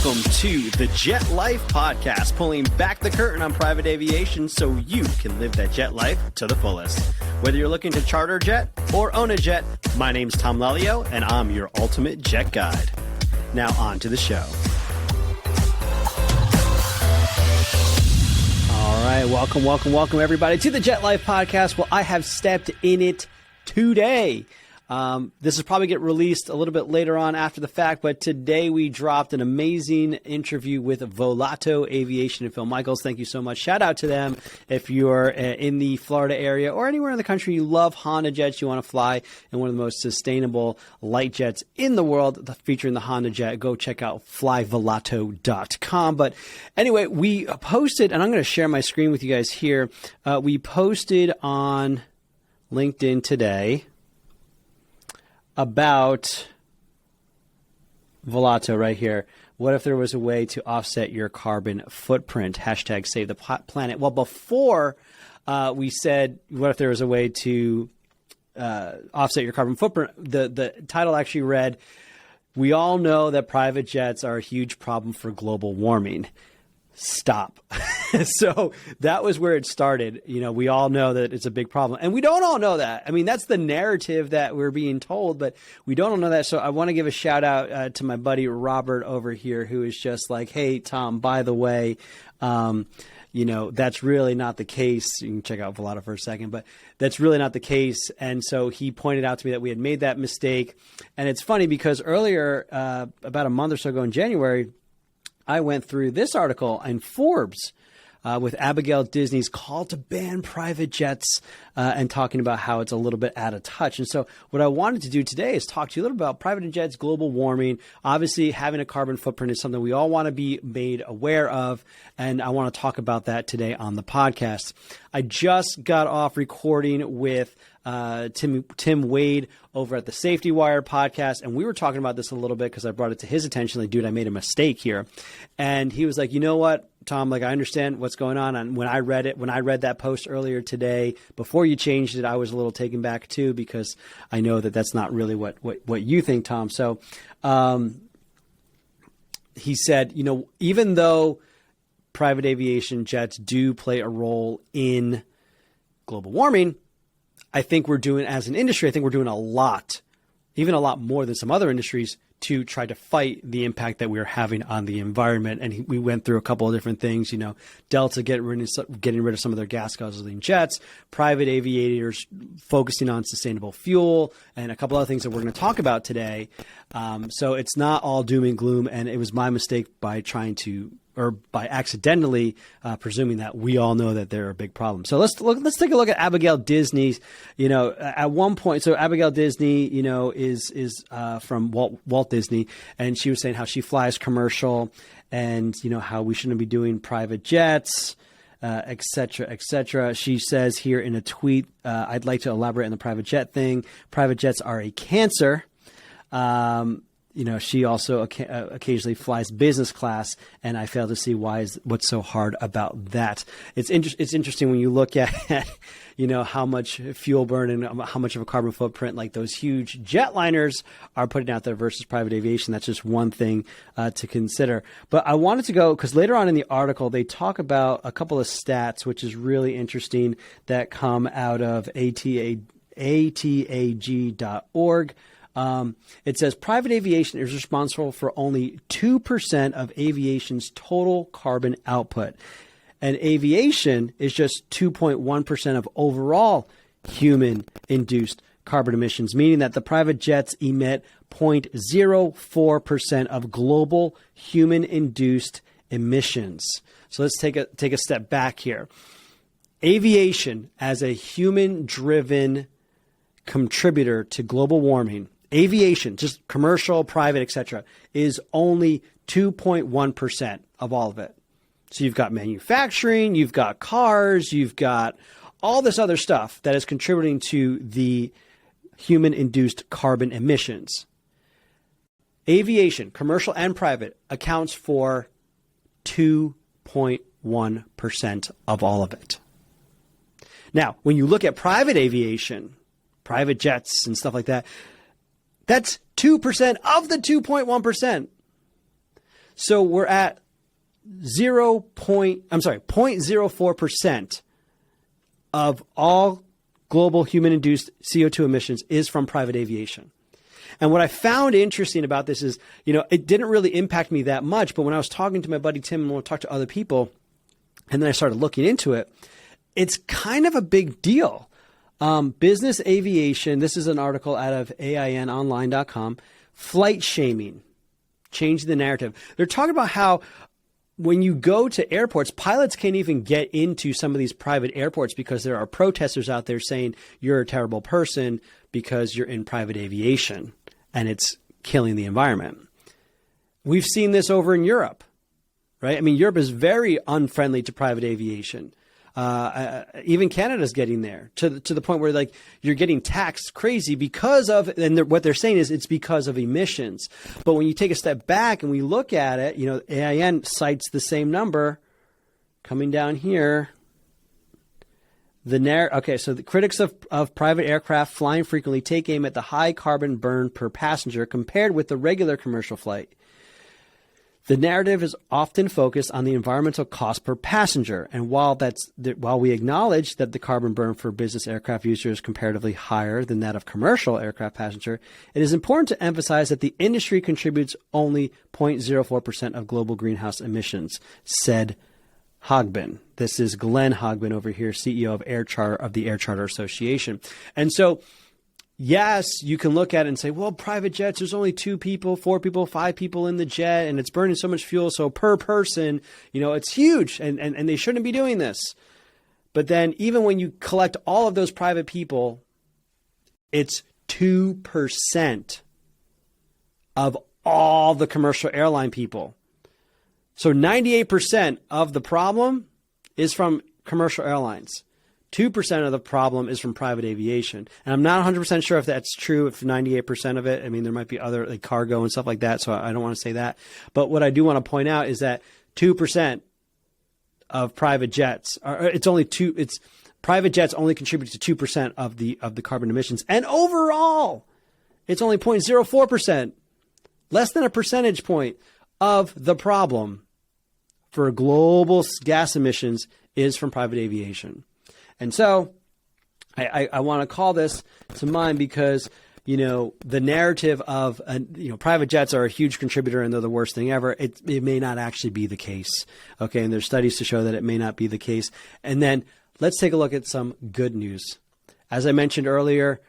Welcome to the JetLife podcast, pulling back the curtain on private aviation so you can live that jet life to the fullest. Whether you're looking to charter a jet or own a jet, my name's Tom Lelyo, and I'm your ultimate jet guide. Now on to the show. All right, welcome everybody to the JetLife podcast. Well, I have stepped in it today. This will probably get released a little bit later on after the fact, but today we dropped an amazing interview with FlyVolato Aviation and Phil Michaels. Thank you so much. Shout out to them. If you're in the Florida area or anywhere in the country, you love Honda jets, you want to fly in one of the most sustainable light jets in the world, featuring the Honda jet, go check out FlyVolato.com. But anyway, we posted, and I'm going to share my screen with you guys here. We posted on LinkedIn today about Volato right here. What if there was a way to offset your carbon footprint? Hashtag save the planet. Well, before we said, what if there was a way to offset your carbon footprint? The title actually read, we all know that private jets are a huge problem for global warming. Stop. So that was where it started. You know, we all know that it's a big problem, and we don't all know that. I mean, that's the narrative that we're being told, but we don't all know that. So I want to give a shout out to my buddy Robert over here, who is just like, hey, Tom, by the way, you know, that's really not the case. You can check out Volato for a second, but that's really not the case. And so he pointed out to me that we had made that mistake. And it's funny because earlier, about a month or so ago in January, I went through this article in Forbes with Abigail Disney's call to ban private jets and talking about how it's a little bit out of touch. And so what I wanted to do today is talk to you a little about private jets, global warming. Obviously, having a carbon footprint is something we all want to be made aware of, and I want to talk about that today on the podcast. I just got off recording with Tim Wade over at the Safety Wire podcast, and we were talking about this a little bit because I brought it to his attention, like, dude, I made a mistake here. And he was like, you know what, Tom, like, I understand what's going on. And when I read that post earlier today, before you changed it, I was a little taken back too, because I know that that's not really what you think, Tom. So he said, you know, even though private aviation jets do play a role in global warming, I think we're doing, as an industry, I think we're doing a lot, even a lot more than some other industries, to try to fight the impact that we're having on the environment. And we went through a couple of different things, you know, Delta getting rid of some of their gas guzzling jets, private aviators focusing on sustainable fuel, and a couple other things that we're going to talk about today. So it's not all doom and gloom. And it was my mistake by accidentally presuming that we all know that they're a big problem. So let's take a look at Abigail Disney's, you know, at one point. So Abigail Disney, you know, is from Walt Disney, and she was saying how she flies commercial, and, you know, how we shouldn't be doing private jets, et cetera, et cetera. She says here in a tweet, I'd like to elaborate on the private jet thing. Private jets are a cancer. You know, she also occasionally flies business class, and I fail to see what's so hard about that. It's interesting when you look at, you know, how much fuel burn and how much of a carbon footprint like those huge jetliners are putting out there versus private aviation. That's just one thing to consider. But I wanted to go, because later on in the article, they talk about a couple of stats, which is really interesting, that come out of atag.org. It says private aviation is responsible for only 2% of aviation's total carbon output. And aviation is just 2.1% of overall human-induced carbon emissions, meaning that the private jets emit 0.04% of global human-induced emissions. So let's take a step back here. Aviation, as a human-driven contributor to global warming, aviation, just commercial, private, etc., is only 2.1% of all of it. So you've got manufacturing, you've got cars, you've got all this other stuff that is contributing to the human-induced carbon emissions. Aviation, commercial and private, accounts for 2.1% of all of it. Now, when you look at private aviation, private jets and stuff like that, that's 2% of the 2.1%. So we're at 0.04% of all global human-induced CO2 emissions is from private aviation. And what I found interesting about this is, it didn't really impact me that much, but when I was talking to my buddy Tim and when I talked to other people, and then I started looking into it, it's kind of a big deal. Business aviation, this is an article out of AINonline.com, flight shaming, change the narrative. They're talking about how when you go to airports, pilots can't even get into some of these private airports because there are protesters out there saying you're a terrible person because you're in private aviation and it's killing the environment. We've seen this over in Europe, right? I mean, Europe is very unfriendly to private aviation. Even Canada's getting there to the point where you're getting taxed crazy because of, and what they're saying is it's because of emissions. But when you take a step back and we look at it, AIN cites the same number coming down here. So the critics of private aircraft flying frequently take aim at the high carbon burn per passenger compared with the regular commercial flight. The narrative is often focused on the environmental cost per passenger, and while we acknowledge that the carbon burn for business aircraft user is comparatively higher than that of commercial aircraft passenger, it is important to emphasize that the industry contributes only 0.04% of global greenhouse emissions, said Hogbin. This is Glenn Hogbin over here, CEO of the Air Charter Association. And so, yes, you can look at it and say, well, private jets, there's only 2 people, 4 people, 5 people in the jet, and it's burning so much fuel. So per person, it's huge, and they shouldn't be doing this. But then even when you collect all of those private people, it's 2% of all the commercial airline people. So 98% of the problem is from commercial airlines. 2% of the problem is from private aviation. And I'm not 100% sure if that's true, if 98% of it. I mean, there might be other cargo and stuff like that, so I don't want to say that. But what I do want to point out is that 2% of private jets private jets only contribute to 2% of the carbon emissions. And overall, it's only 0.04%, less than a percentage point of the problem for global gas emissions is from private aviation. And so I want to call this to mind because, the narrative of, private jets are a huge contributor and they're the worst thing ever. It may not actually be the case. Okay. And there's studies to show that it may not be the case. And then let's take a look at some good news. As I mentioned earlier,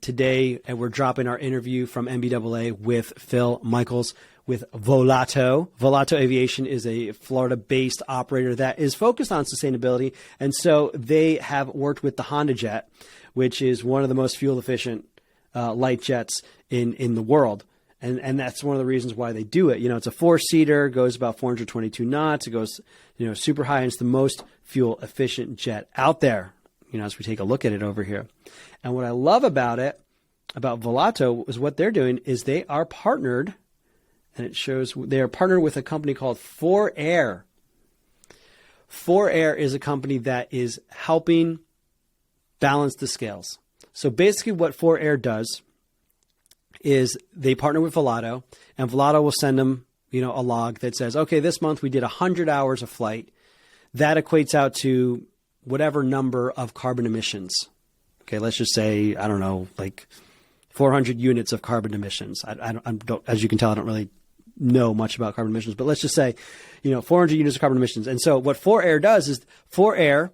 today we're dropping our interview from MBAA with Phil Michaels with Volato. Volato Aviation is a Florida-based operator that is focused on sustainability. And so they have worked with the Honda Jet, which is one of the most fuel-efficient light jets in the world. And that's one of the reasons why they do it. It's a 4-seater, goes about 422 knots. It goes, super high, and it's the most fuel-efficient jet out there, as we take a look at it over here. And what I love about Volato is what they're doing is they are partnered, and it shows they are partnered with a company called 4Air. 4Air is a company that is helping balance the scales. So basically what 4Air does is they partner with Volato, and Volato will send them, a log that says, okay, this month we did 100 hours of flight. That equates out to whatever number of carbon emissions. Okay, let's just say, 400 units of carbon emissions. I don't, as you can tell, I don't really know much about carbon emissions, but let's just say, 400 units of carbon emissions. And so what 4Air does is 4Air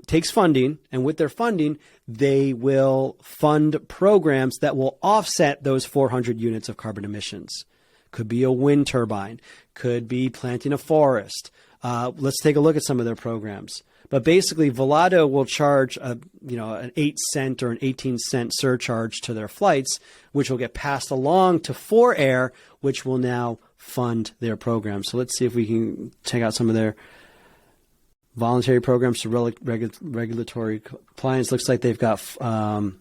takes funding, and with their funding, they will fund programs that will offset those 400 units of carbon emissions. Could be a wind turbine, could be planting a forest. Let's take a look at some of their programs. But basically, Volato will charge an 8-cent or an 18-cent surcharge to their flights, which will get passed along to 4Air, which will now fund their program. So let's see if we can check out some of their voluntary programs to regulatory compliance. Looks like they've got some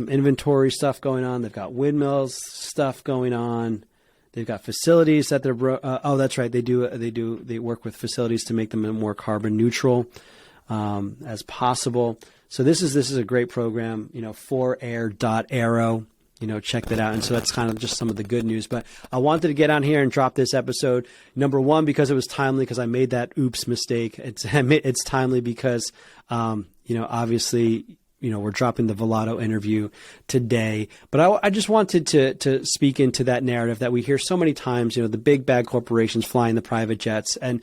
inventory stuff going on. They've got windmills stuff going on. They've got facilities that they're. That's right. They work with facilities to make them more carbon neutral as possible. So this is a great program. 4air.aero. check that out. And so that's kind of just some of the good news. But I wanted to get on here and drop this episode. Number one, because it was timely, because I made that oops mistake. It's timely because, obviously, we're dropping the Volato interview today. But I just wanted to speak into that narrative that we hear so many times, the big bad corporations flying the private jets. And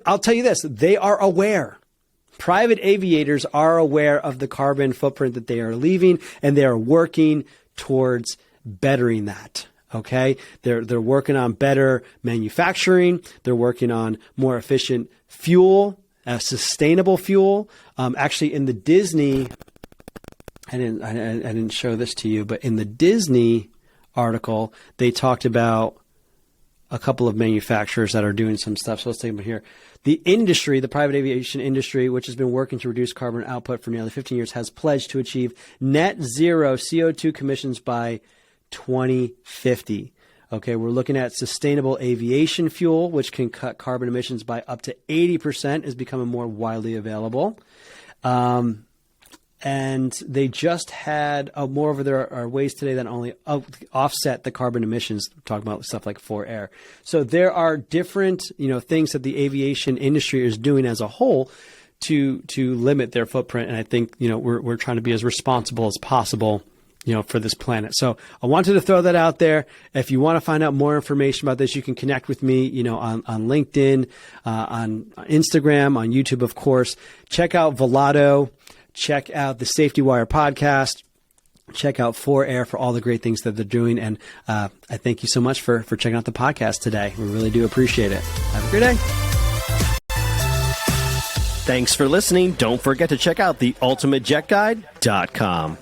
I'll tell you this, they are aware. Private aviators are aware of the carbon footprint that they are leaving, and they are working towards bettering that. Okay. They're working on better manufacturing. They're working on more efficient fuel, sustainable fuel. Actually in the Disney, I didn't show this to you, but in the Disney article, they talked about a couple of manufacturers that are doing some stuff. So let's take them here. The industry, the private aviation industry, which has been working to reduce carbon output for nearly 15 years, has pledged to achieve net zero CO2 emissions by 2050. Okay, we're looking at sustainable aviation fuel, which can cut carbon emissions by up to 80%, is becoming more widely available. And they just had moreover, there are ways today that only offset the carbon emissions. We're talking about stuff like 4Air. So there are different, things that the aviation industry is doing as a whole to limit their footprint. And I think, we're trying to be as responsible as possible, for this planet. So I wanted to throw that out there. If you want to find out more information about this, you can connect with me, on LinkedIn, on Instagram, on YouTube, of course. Check out Volato. Check out the Safety Wire podcast. Check out 4Air for all the great things that they're doing. And I thank you so much for checking out the podcast today. We really do appreciate it. Have a great day. Thanks for listening. Don't forget to check out theultimatejetguide.com.